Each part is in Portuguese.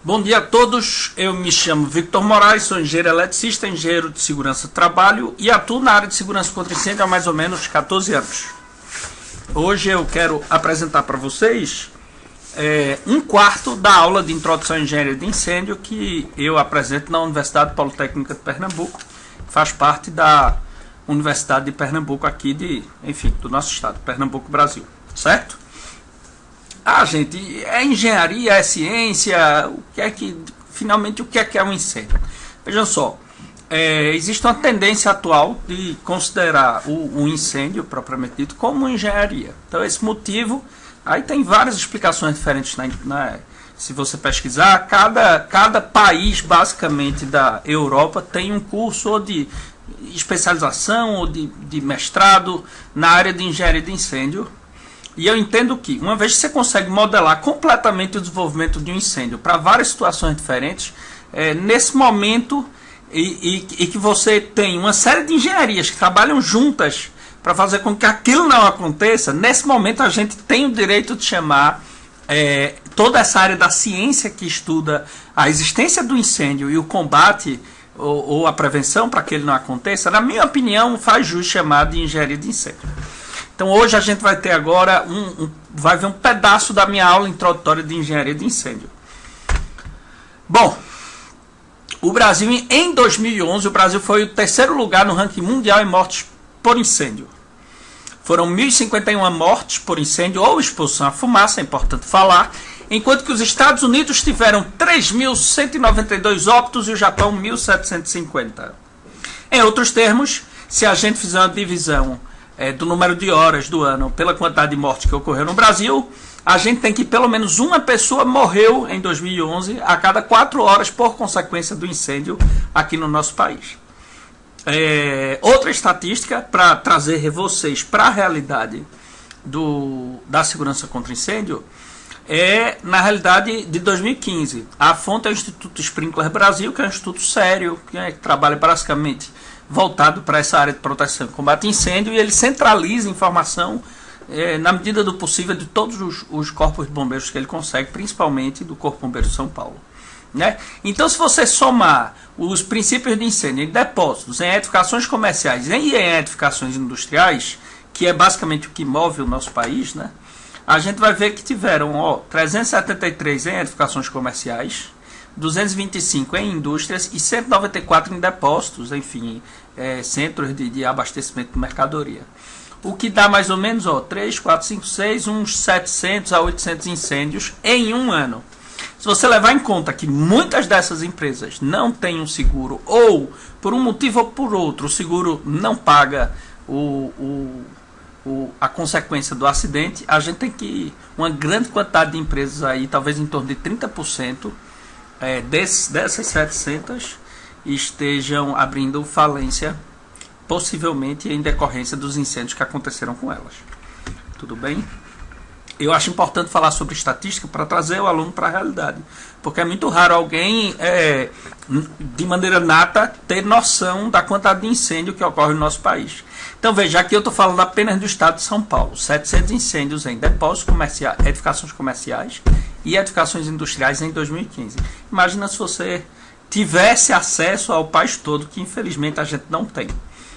Bom dia a todos, eu me chamo Victor Moraes, sou engenheiro eletricista, engenheiro de segurança do trabalho e atuo na área de segurança contra incêndio há mais ou menos 14 anos. Hoje eu quero apresentar para vocês um quarto da aula de introdução à engenharia de incêndio que eu apresento na Universidade Politécnica de Pernambuco, que faz parte da Universidade de Pernambuco aqui do nosso estado, Pernambuco, Brasil, certo? Gente, é engenharia, é ciência, finalmente o que é um incêndio? Vejam só, existe uma tendência atual de considerar o incêndio, propriamente dito, como engenharia. Então, esse motivo, aí tem várias explicações diferentes, se você pesquisar, cada país, basicamente, da Europa tem um curso ou de especialização ou de mestrado na área de engenharia de incêndio. E eu entendo que, uma vez que você consegue modelar completamente o desenvolvimento de um incêndio para várias situações diferentes, nesse momento, e que você tem uma série de engenharias que trabalham juntas para fazer com que aquilo não aconteça, nesse momento a gente tem o direito de chamar toda essa área da ciência que estuda a existência do incêndio e o combate ou a prevenção para que ele não aconteça, na minha opinião, faz jus chamar de engenharia de incêndio. Então hoje a gente vai ter agora vai ver um pedaço da minha aula introdutória de engenharia de incêndio. Bom, o Brasil em 2011, o Brasil foi o terceiro lugar no ranking mundial em mortes por incêndio. Foram 1.051 mortes por incêndio ou exposição à fumaça, é importante falar, enquanto que os Estados Unidos tiveram 3.192 óbitos e o Japão 1.750. Em outros termos, se a gente fizer uma divisão do número de horas do ano pela quantidade de mortes que ocorreu no Brasil, a gente tem que pelo menos uma pessoa morreu em 2011 a cada 4 horas por consequência do incêndio aqui no nosso país. Outra estatística para trazer vocês para a realidade da segurança contra incêndio na realidade de 2015. A fonte é o Instituto Sprinkler Brasil, que é um instituto sério, que trabalha basicamente voltado para essa área de proteção e combate a incêndio, e ele centraliza informação na medida do possível de todos os corpos de bombeiros que ele consegue, principalmente do Corpo Bombeiro de São Paulo. Então, se você somar os princípios de incêndio em depósitos, em edificações comerciais e em edificações industriais, que é basicamente o que move o nosso país, a gente vai ver que tiveram 373 em edificações comerciais, 225 em indústrias e 194 em depósitos, enfim, centros de abastecimento de mercadoria. O que dá mais ou menos 3, 4, 5, 6, uns 700 a 800 incêndios em um ano. Se você levar em conta que muitas dessas empresas não têm um seguro ou, por um motivo ou por outro, o seguro não paga a consequência do acidente, a gente tem que uma grande quantidade de empresas aí, talvez em torno de 30%, dessas 700 estejam abrindo falência, possivelmente em decorrência dos incêndios que aconteceram com elas. Tudo bem? Eu acho importante falar sobre estatística para trazer o aluno para a realidade, porque é muito raro alguém, de maneira nata, ter noção da quantidade de incêndio que ocorre no nosso país. Então veja, aqui eu estou falando apenas do estado de São Paulo, 700 incêndios em depósitos comerciais, edificações comerciais e edificações industriais em 2015. Imagina se você tivesse acesso ao país todo, que infelizmente a gente não tem.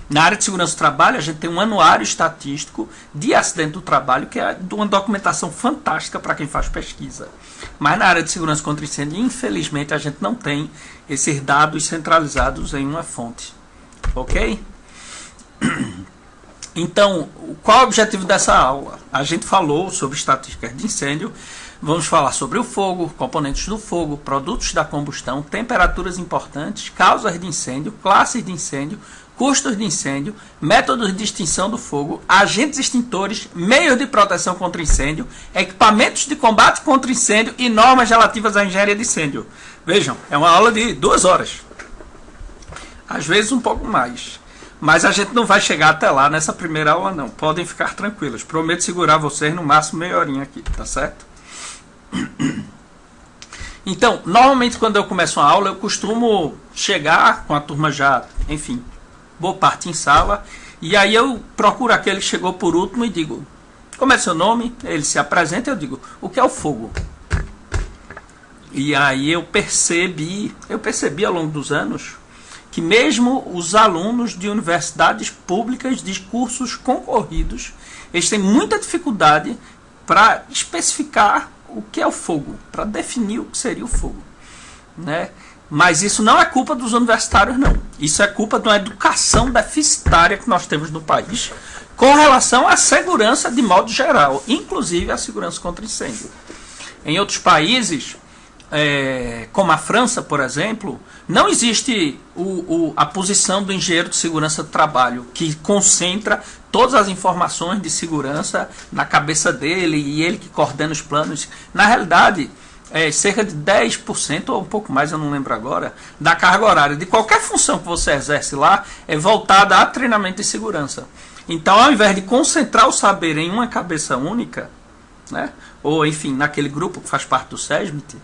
Na área de segurança do trabalho, a gente tem um anuário estatístico de acidente do trabalho, que é uma documentação fantástica para quem faz pesquisa. Mas na área de segurança contra incêndio, infelizmente, a gente não tem esses dados centralizados em uma fonte. Ok? Então, qual é o objetivo dessa aula? A gente falou sobre estatísticas de incêndio. Vamos falar sobre o fogo, componentes do fogo, produtos da combustão, temperaturas importantes, causas de incêndio, classes de incêndio, custos de incêndio, métodos de extinção do fogo, agentes extintores, meios de proteção contra incêndio, equipamentos de combate contra incêndio e normas relativas à engenharia de incêndio. Vejam, é uma aula de 2 horas. Às vezes um pouco mais. Mas a gente não vai chegar até lá nessa primeira aula não. Podem ficar tranquilos. Prometo segurar vocês no máximo meia horinha aqui, tá certo? Então, normalmente quando eu começo uma aula, eu costumo chegar com a turma já, enfim, boa parte em sala, e aí eu procuro aquele que chegou por último e digo, como é seu nome? Ele se apresenta e eu digo, o que é o fogo? E aí eu percebi ao longo dos anos que mesmo os alunos de universidades públicas de cursos concorridos, eles têm muita dificuldade para especificar o que é o fogo, para definir o que seria o fogo, né? Mas isso não é culpa dos universitários, não. Isso é culpa de uma educação deficitária que nós temos no país com relação à segurança de modo geral, inclusive a segurança contra incêndio. Em outros países, como a França, por exemplo, não existe a posição do engenheiro de segurança do trabalho, que concentra todas as informações de segurança na cabeça dele e ele que coordena os planos. Na realidade, cerca de 10% ou um pouco mais, eu não lembro agora, da carga horária de qualquer função que você exerce lá é voltada a treinamento de segurança. Então, ao invés de concentrar o saber em uma cabeça única, né, ou enfim, naquele grupo que faz parte do SESMIT,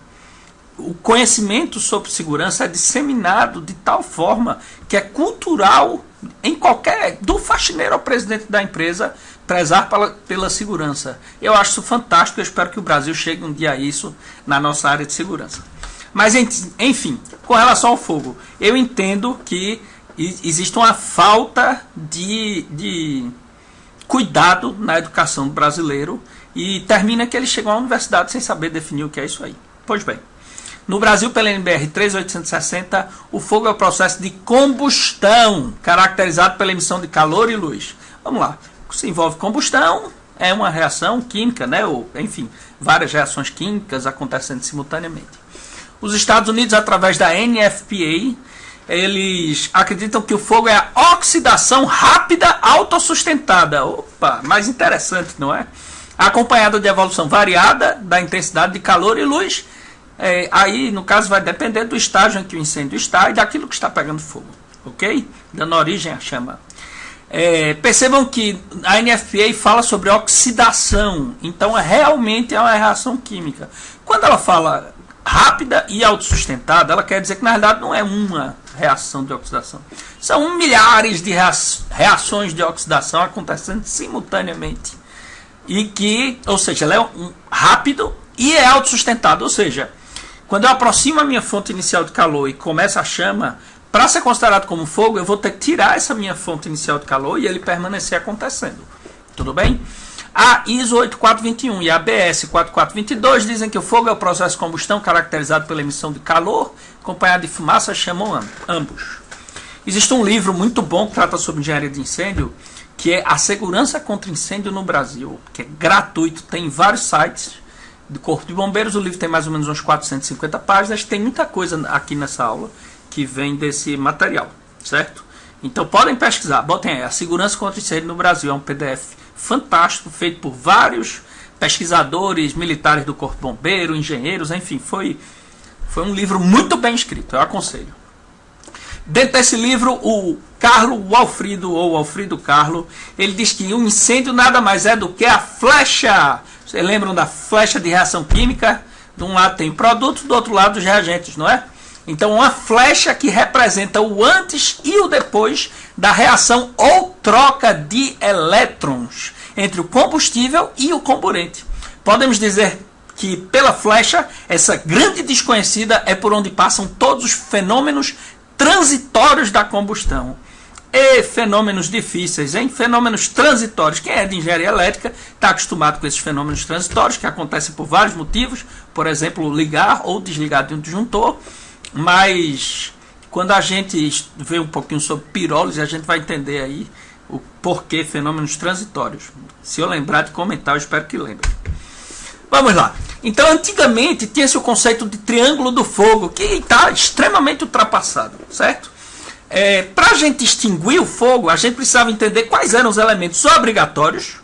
o conhecimento sobre segurança é disseminado de tal forma que é cultural em qualquer, do faxineiro ao presidente da empresa, prezar pela segurança. Eu acho isso fantástico, eu espero que o Brasil chegue um dia a isso na nossa área de segurança. Mas, enfim, com relação ao fogo, eu entendo que existe uma falta de cuidado na educação do brasileiro e termina que eles chegam à universidade sem saber definir o que é isso aí. Pois bem, no Brasil, pela NBR 3860, o fogo é o processo de combustão, caracterizado pela emissão de calor e luz. Vamos lá. Se envolve combustão, é uma reação química, né? Ou, enfim, várias reações químicas acontecendo simultaneamente. Os Estados Unidos, através da NFPA, eles acreditam que o fogo é a oxidação rápida autossustentada. Opa, mais interessante, não é? Acompanhada de evolução variada da intensidade de calor e luz. Aí, no caso, vai depender do estágio em que o incêndio está e daquilo que está pegando fogo, ok? Dando origem à chama. Percebam que a NFPA fala sobre oxidação, então realmente é uma reação química. Quando ela fala rápida e autossustentada, ela quer dizer que na verdade não é uma reação de oxidação. São milhares de reações de oxidação acontecendo simultaneamente. E que, ou seja, ela é rápido e é autossustentada, ou seja, quando eu aproximo a minha fonte inicial de calor e começa a chama, para ser considerado como fogo, eu vou ter que tirar essa minha fonte inicial de calor e ele permanecer acontecendo. Tudo bem? A ISO 8421 e a BS 4422 dizem que o fogo é o processo de combustão caracterizado pela emissão de calor, acompanhado de fumaça, chamam ambos. Existe um livro muito bom que trata sobre engenharia de incêndio, que é A Segurança contra Incêndio no Brasil, que é gratuito, tem vários sites do Corpo de Bombeiros. O livro tem mais ou menos uns 450 páginas, tem muita coisa aqui nessa aula que vem desse material, certo? Então podem pesquisar, botem aí, A Segurança contra Incêndio no Brasil, é um PDF fantástico, feito por vários pesquisadores, militares do Corpo de Bombeiro, engenheiros, enfim, foi um livro muito bem escrito, eu aconselho. Dentro desse livro, o Alfredo Carlo, ele diz que um incêndio nada mais é do que a flecha. Vocês lembram da flecha de reação química? De um lado tem o produto, do outro lado os reagentes, não é? Então, uma flecha que representa o antes e o depois da reação ou troca de elétrons entre o combustível e o comburente. Podemos dizer que, pela flecha, essa grande desconhecida é por onde passam todos os fenômenos transitórios da combustão. E fenômenos difíceis, hein? Fenômenos transitórios. Quem é de engenharia elétrica está acostumado com esses fenômenos transitórios, que acontecem por vários motivos, por exemplo, ligar ou desligar de um disjuntor. Mas quando a gente vê um pouquinho sobre pirólise, a gente vai entender aí o porquê fenômenos transitórios. Se eu lembrar de comentar, eu espero que lembre. Vamos lá. Então, antigamente, tinha-se o conceito de triângulo do fogo, que está extremamente ultrapassado, certo? Para a gente extinguir o fogo, a gente precisava entender quais eram os elementos obrigatórios,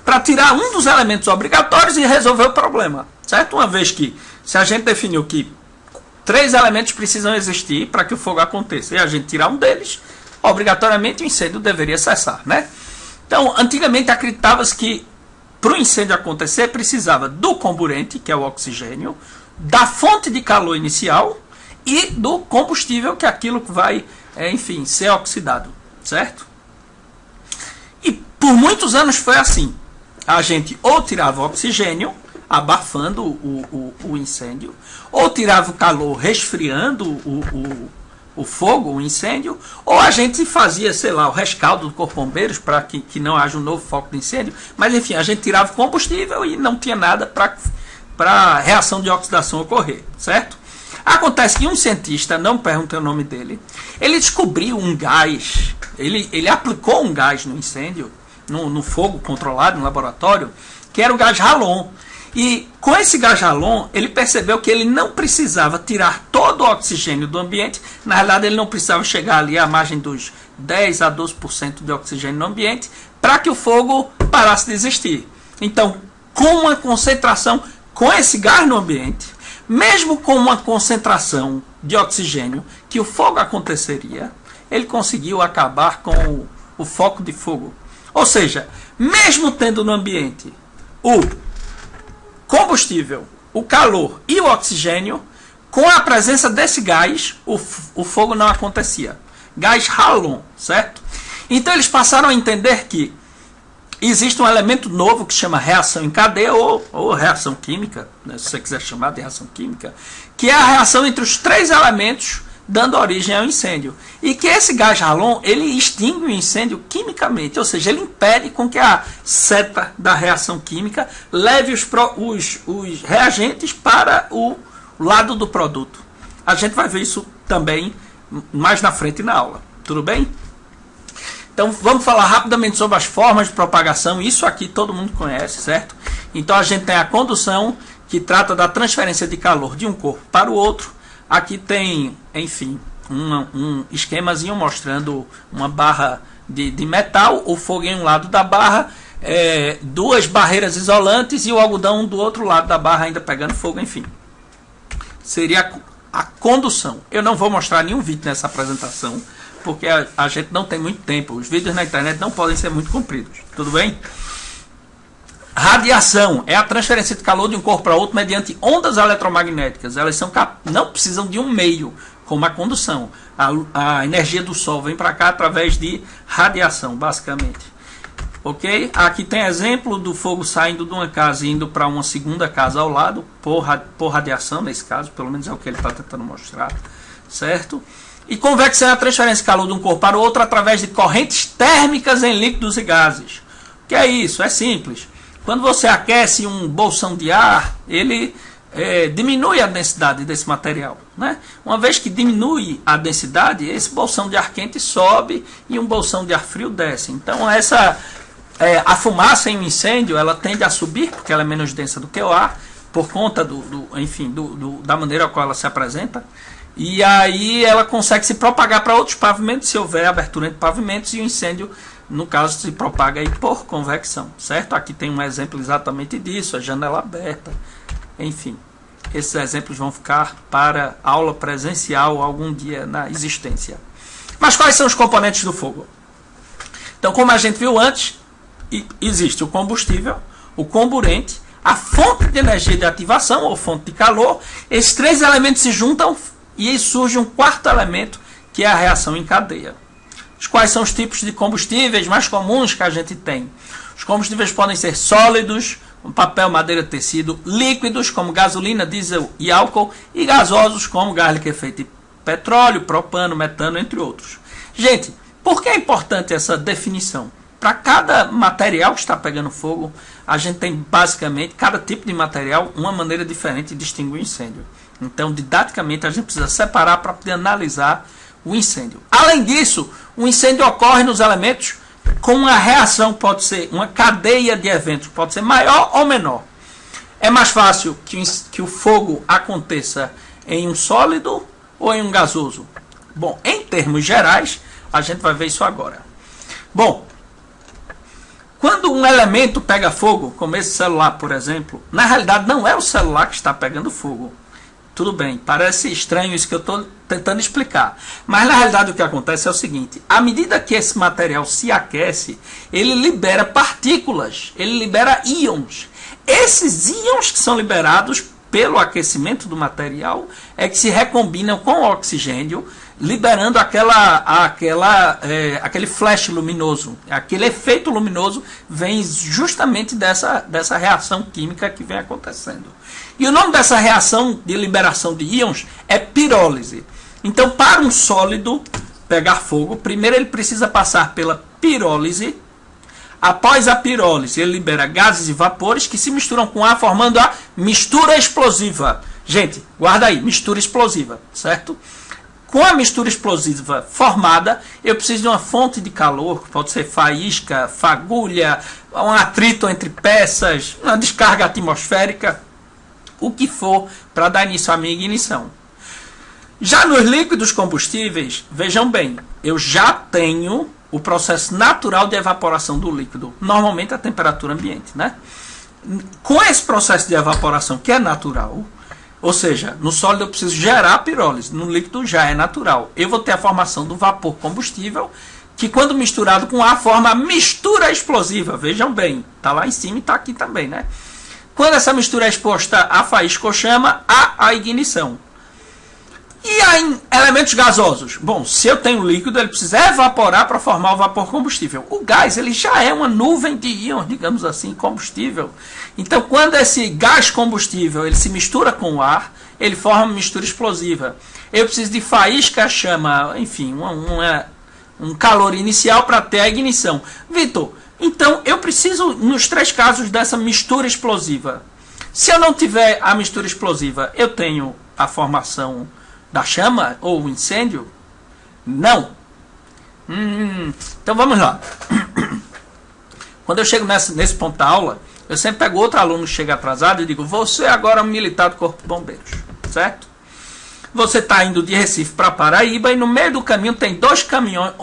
para tirar um dos elementos obrigatórios e resolver o problema, certo? Uma vez que, se a gente definiu que 3 elementos precisam existir para que o fogo aconteça, e a gente tirar um deles, obrigatoriamente o incêndio deveria cessar, né? Então, antigamente acreditava-se que para o incêndio acontecer precisava do comburente, que é o oxigênio, da fonte de calor inicial e do combustível, que é aquilo que vai, enfim, ser oxidado, certo? E por muitos anos foi assim. A gente ou tirava o oxigênio, abafando o incêndio, ou tirava o calor resfriando o fogo, o incêndio, ou a gente fazia, sei lá, o rescaldo do Corpo de Bombeiros para que não haja um novo foco de incêndio, mas enfim, a gente tirava o combustível e não tinha nada para a reação de oxidação ocorrer, certo? Acontece que um cientista, não perguntei o nome dele, ele descobriu um gás, ele aplicou um gás no incêndio, no fogo controlado no laboratório, que era o gás Halon. E com esse gás Halon, ele percebeu que ele não precisava tirar todo o oxigênio do ambiente. Na realidade, ele não precisava chegar ali à margem dos 10 a 12% de oxigênio no ambiente para que o fogo parasse de existir. Então, com uma concentração, com esse gás no ambiente, mesmo com uma concentração de oxigênio que o fogo aconteceria, ele conseguiu acabar com o foco de fogo. Ou seja, mesmo tendo no ambiente o combustível, o calor e o oxigênio, com a presença desse gás, o fogo não acontecia. Gás Halon, certo? Então eles passaram a entender que existe um elemento novo que se chama reação em cadeia ou reação química, né, se você quiser chamar de reação química, que é a reação entre os três elementos dando origem ao incêndio. E que esse gás Halon, ele extingue o incêndio quimicamente, ou seja, ele impede com que a seta da reação química leve os reagentes para o lado do produto. A gente vai ver isso também mais na frente na aula. Tudo bem? Então vamos falar rapidamente sobre as formas de propagação. Isso aqui todo mundo conhece, certo? Então a gente tem a condução, que trata da transferência de calor de um corpo para o outro. Aqui tem, enfim, um esquemazinho mostrando uma barra de metal, o fogo em um lado da barra, duas barreiras isolantes e o algodão do outro lado da barra ainda pegando fogo, enfim. Seria a condução. Eu não vou mostrar nenhum vídeo nessa apresentação, porque a gente não tem muito tempo. Os vídeos na internet não podem ser muito compridos. Tudo bem? Radiação é a transferência de calor de um corpo para outro mediante ondas eletromagnéticas. Elas não precisam de um meio, como a condução. A energia do Sol vem para cá através de radiação, basicamente. Ok? Aqui tem exemplo do fogo saindo de uma casa e indo para uma segunda casa ao lado, por radiação, nesse caso, pelo menos é o que ele está tentando mostrar. Certo? E convecção é a transferência de calor de um corpo para o outro através de correntes térmicas em líquidos e gases. O que é isso? É simples. Quando você aquece um bolsão de ar, ele diminui a densidade desse material, né? Uma vez que diminui a densidade, esse bolsão de ar quente sobe e um bolsão de ar frio desce. Então a fumaça em um incêndio, ela tende a subir, porque ela é menos densa do que o ar, por conta da maneira qual ela se apresenta. E aí ela consegue se propagar para outros pavimentos, se houver abertura entre pavimentos, e o incêndio, no caso, se propaga aí por convecção, certo? Aqui tem um exemplo exatamente disso, a janela aberta, enfim. Esses exemplos vão ficar para aula presencial algum dia na existência. Mas quais são os componentes do fogo? Então, como a gente viu antes, existe o combustível, o comburente, a fonte de energia de ativação ou fonte de calor. Esses três elementos se juntam e aí surge um quarto elemento, que é a reação em cadeia. Quais são os tipos de combustíveis mais comuns que a gente tem? Os combustíveis podem ser sólidos, como papel, madeira, tecido, líquidos, como gasolina, diesel e álcool, e gasosos, como gás liquefeito e petróleo, propano, metano, entre outros. Gente, por que é importante essa definição? Para cada material que está pegando fogo, a gente tem basicamente, cada tipo de material, uma maneira diferente de distinguir o incêndio. Então, didaticamente, a gente precisa separar para poder analisar o incêndio. Além disso, o incêndio ocorre nos elementos com uma reação, pode ser uma cadeia de eventos, pode ser maior ou menor. É mais fácil que o fogo aconteça em um sólido ou em um gasoso? Bom, em termos gerais, a gente vai ver isso agora. Bom, quando um elemento pega fogo, como esse celular, por exemplo, na realidade não é o celular que está pegando fogo. Tudo bem, parece estranho isso que eu estou tentando explicar. Mas na realidade o que acontece é o seguinte: à medida que esse material se aquece, ele libera partículas, ele libera íons. Esses íons que são liberados pelo aquecimento do material é que se recombinam com o oxigênio, liberando aquele flash luminoso. Aquele efeito luminoso vem justamente dessa reação química que vem acontecendo. E o nome dessa reação de liberação de íons é pirólise. Então, para um sólido pegar fogo, primeiro ele precisa passar pela pirólise. Após a pirólise, ele libera gases e vapores que se misturam com ar, formando a mistura explosiva. Gente, guarda aí, mistura explosiva, certo? Com a mistura explosiva formada, eu preciso de uma fonte de calor, que pode ser faísca, fagulha, um atrito entre peças, uma descarga atmosférica, o que for, para dar início à minha ignição. Já nos líquidos combustíveis, vejam bem, eu já tenho o processo natural de evaporação do líquido, normalmente a temperatura ambiente, né? Com esse processo de evaporação que é natural, ou seja, no sólido eu preciso gerar pirólise, no líquido já é natural. Eu vou ter a formação do vapor combustível, que quando misturado com ar forma a mistura explosiva. Vejam bem, está lá em cima e está aqui também, né? Quando essa mistura é exposta à faísca ou chama, há a ignição. E aí, elementos gasosos? Bom, se eu tenho líquido, ele precisa evaporar para formar o vapor combustível. O gás, ele já é uma nuvem de íons, digamos assim, combustível. Então, quando esse gás combustível ele se mistura com o ar, ele forma uma mistura explosiva. Eu preciso de faísca, chama, enfim, um calor inicial para ter a ignição. Vitor, então eu preciso, nos 3 casos, dessa mistura explosiva. Se eu não tiver a mistura explosiva, eu tenho a formação da chama ou o incêndio? Não. Então vamos lá. Quando eu chego nesse ponto da aula, eu sempre pego outro aluno que chega atrasado e digo: você agora é um militar do Corpo de Bombeiros, certo? Você está indo de Recife para Paraíba e no meio do caminho tem 2 caminhões,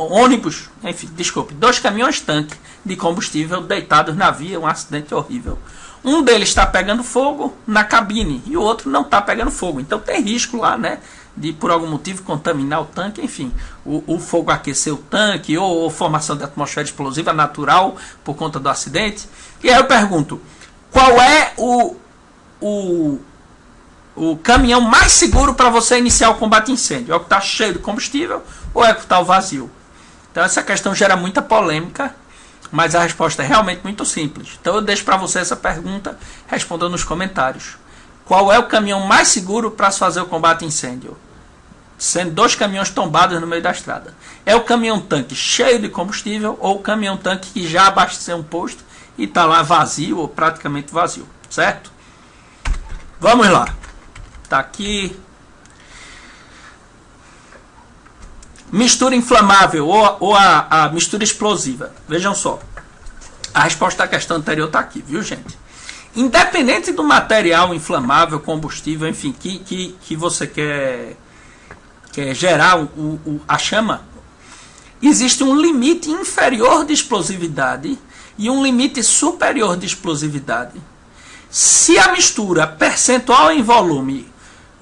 dois caminhões tanque de combustível deitados na via, um acidente horrível. Um deles está pegando fogo na cabine e o outro não está pegando fogo. Então tem risco lá, né? De por algum motivo contaminar o tanque, enfim, o fogo aquecer o tanque ou formação de atmosfera explosiva natural por conta do acidente. E aí eu pergunto, qual é o caminhão mais seguro para você iniciar o combate a incêndio? É o que está cheio de combustível ou é o que está vazio? Então essa questão gera muita polêmica, mas a resposta é realmente muito simples. Então eu deixo para você essa pergunta, respondendo nos comentários. Qual é o caminhão mais seguro para se fazer o combate a incêndio? Sendo 2 caminhões tombados no meio da estrada. É o caminhão-tanque cheio de combustível ou o caminhão-tanque que já abasteceu um posto e está lá vazio ou praticamente vazio, certo? Vamos lá. Está aqui. Mistura inflamável ou a mistura explosiva. Vejam só. A resposta à questão anterior está aqui, viu, gente? Independente do material inflamável, combustível, enfim, que você quer gerar a chama, existe um limite inferior de explosividade e um limite superior de explosividade. Se a mistura percentual em volume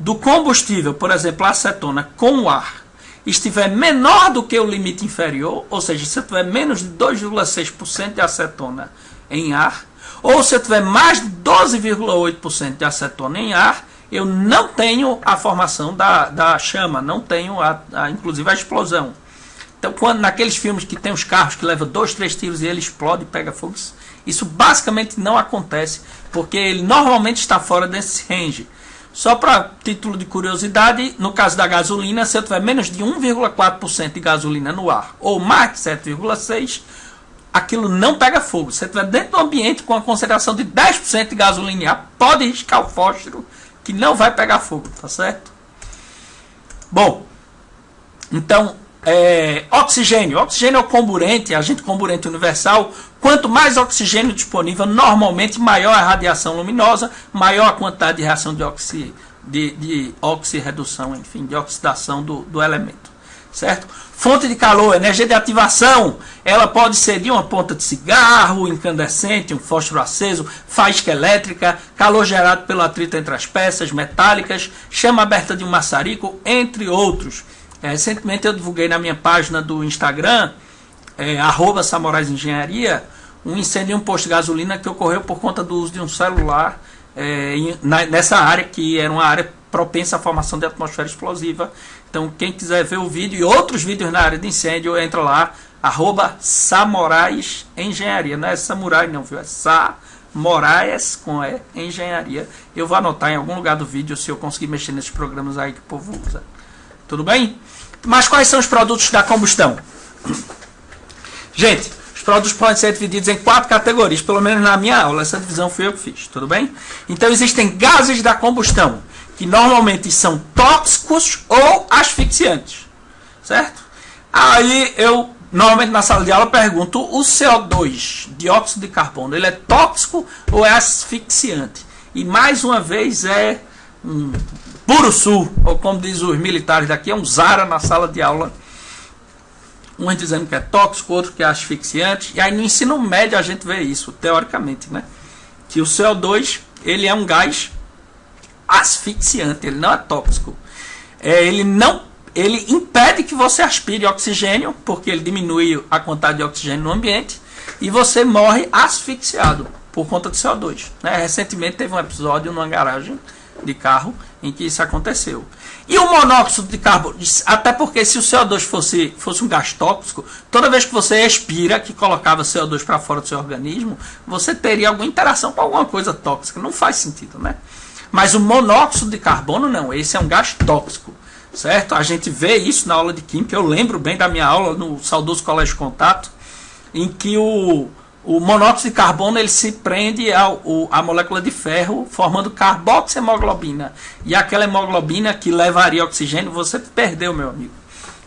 do combustível, por exemplo, a acetona, com o ar, estiver menor do que o limite inferior, ou seja, se tiver menos de 2,6% de acetona em ar, ou se eu tiver mais de 12,8% de acetona em ar, eu não tenho a formação da chama, não tenho inclusive a explosão. Então, quando naqueles filmes que tem os carros que levam 2, 3 tiros e ele explode e pega fogo, isso basicamente não acontece, porque ele normalmente está fora desse range. Só para título de curiosidade, no caso da gasolina, se eu tiver menos de 1,4% de gasolina no ar, ou mais de 7,6%, aquilo não pega fogo. Se você estiver dentro do ambiente com a concentração de 10% de gasolina em ar, pode riscar o fósforo, que não vai pegar fogo, tá certo? Bom, então, oxigênio. Oxigênio é o comburente, agente comburente universal. Quanto mais oxigênio disponível, normalmente maior a radiação luminosa, maior a quantidade de reação de oxirredução, enfim, de oxidação do elemento, certo? Fonte de calor, energia de ativação, ela pode ser de uma ponta de cigarro, incandescente, um fósforo aceso, faísca elétrica, calor gerado pelo atrito entre as peças metálicas, chama aberta de um maçarico, entre outros. Recentemente eu divulguei na minha página do Instagram, @samoraisengenharia, um incêndio em um posto de gasolina que ocorreu por conta do uso de um celular nessa área, que era uma área propensa à formação de atmosfera explosiva. Então, quem quiser ver o vídeo e outros vídeos na área de incêndio, entra lá, @Samorais Engenharia. Não é samurai não, viu? É Samorais com Engenharia. Eu vou anotar em algum lugar do vídeo se eu conseguir mexer nesses programas aí que o povo usa. Tudo bem? Mas quais são os produtos da combustão? Gente, os produtos podem ser divididos em 4 categorias, pelo menos na minha aula. Essa divisão fui eu que fiz, tudo bem? Então existem gases da combustão, que normalmente são tóxicos ou asfixiantes, certo? Aí eu, normalmente na sala de aula, pergunto, o CO2, dióxido de carbono, ele é tóxico ou é asfixiante? E mais uma vez é um puro sul, ou como diz os militares daqui, é um zara na sala de aula. Um dizendo que é tóxico, outro que é asfixiante. E aí no ensino médio a gente vê isso, teoricamente, né? Que o CO2, ele é um gás asfixiante, ele não é tóxico. Ele impede que você aspire oxigênio, porque ele diminui a quantidade de oxigênio no ambiente, e você morre asfixiado por conta do CO2. Né? Recentemente teve um episódio numa garagem de carro em que isso aconteceu. E o monóxido de carbono, até porque se o CO2 fosse um gás tóxico, toda vez que você expira, que colocava CO2 para fora do seu organismo, você teria alguma interação com alguma coisa tóxica. Não faz sentido, né? Mas o monóxido de carbono não, esse é um gás tóxico, certo? A gente vê isso na aula de química, eu lembro bem da minha aula no saudoso Colégio Contato, em que o monóxido de carbono ele se prende à molécula de ferro, formando carboxiemoglobina. E aquela hemoglobina que levaria oxigênio, você perdeu, meu amigo.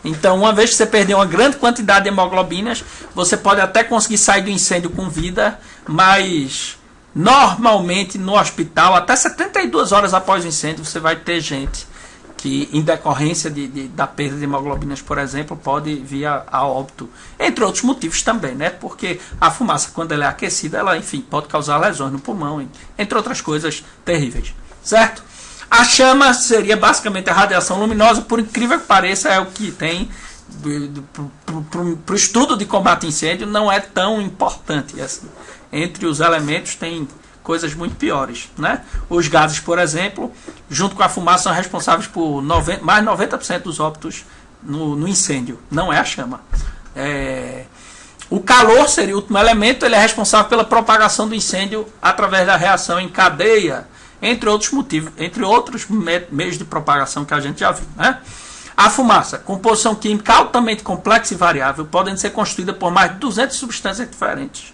Então, uma vez que você perdeu uma grande quantidade de hemoglobinas, você pode até conseguir sair do incêndio com vida, mas normalmente no hospital, até 72 horas após o incêndio, você vai ter gente que, em decorrência da perda de hemoglobinas, por exemplo, pode vir a óbito. Entre outros motivos também, né? Porque a fumaça, quando ela é aquecida, ela, enfim, pode causar lesões no pulmão, entre outras coisas terríveis, certo? A chama seria basicamente a radiação luminosa, por incrível que pareça, é o que tem para o estudo de combate a incêndio, não é tão importante assim. Entre os elementos tem coisas muito piores, né? Os gases, por exemplo, junto com a fumaça, são responsáveis por mais de 90% dos óbitos no incêndio. Não é a chama. O calor seria o último elemento, ele é responsável pela propagação do incêndio através da reação em cadeia, entre outros motivos, entre outros meios de propagação que a gente já viu, né? A fumaça, composição química altamente complexa e variável, podem ser constituída por mais de 200 substâncias diferentes.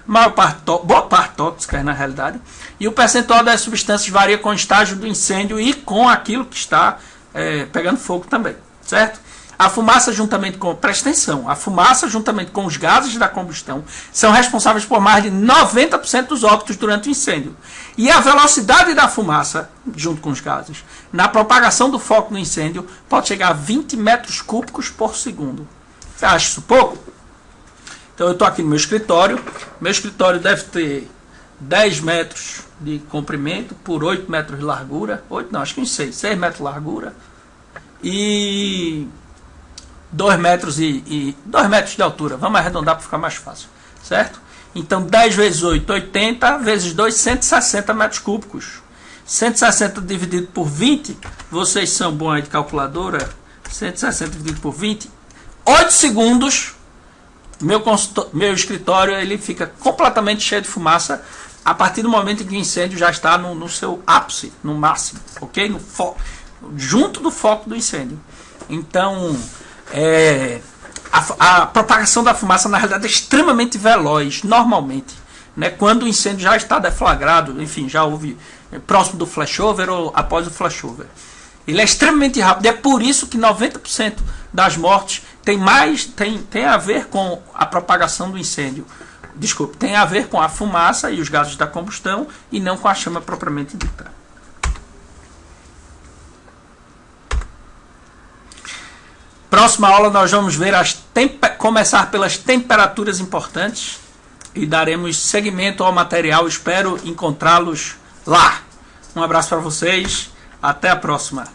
Boa parte tóxicas na realidade, e o percentual das substâncias varia com o estágio do incêndio e com aquilo que está pegando fogo também, certo? A fumaça juntamente com, presta atenção, a fumaça juntamente com os gases da combustão são responsáveis por mais de 90% dos óbitos durante o incêndio. E a velocidade da fumaça, junto com os gases, na propagação do foco no incêndio, pode chegar a 20 metros cúbicos por segundo. Você acha isso pouco? Então eu estou aqui no meu escritório deve ter 10 metros de comprimento por 8 metros de largura, 8 não, acho que uns 6 metros de largura, e 2 metros e 2 metros de altura, vamos arredondar para ficar mais fácil, certo? Então 10 vezes 8, 80, vezes 2, 160 metros cúbicos. 160 dividido por 20, vocês são bons aí de calculadora, 160 dividido por 20, 8 segundos. Meu escritório ele fica completamente cheio de fumaça a partir do momento em que o incêndio já está no seu ápice, no máximo, ok? Junto do foco do incêndio. Então, a propagação da fumaça na realidade é extremamente veloz, normalmente, né? Quando o incêndio já está deflagrado, enfim, já houve próximo do flashover ou após o flashover. Ele é extremamente rápido, é por isso que 90% das mortes tem a ver com a propagação do incêndio. Desculpe, tem a ver com a fumaça e os gases da combustão e não com a chama propriamente dita. Próxima aula nós vamos ver começar pelas temperaturas importantes e daremos seguimento ao material. Espero encontrá-los lá. Um abraço para vocês. Até a próxima.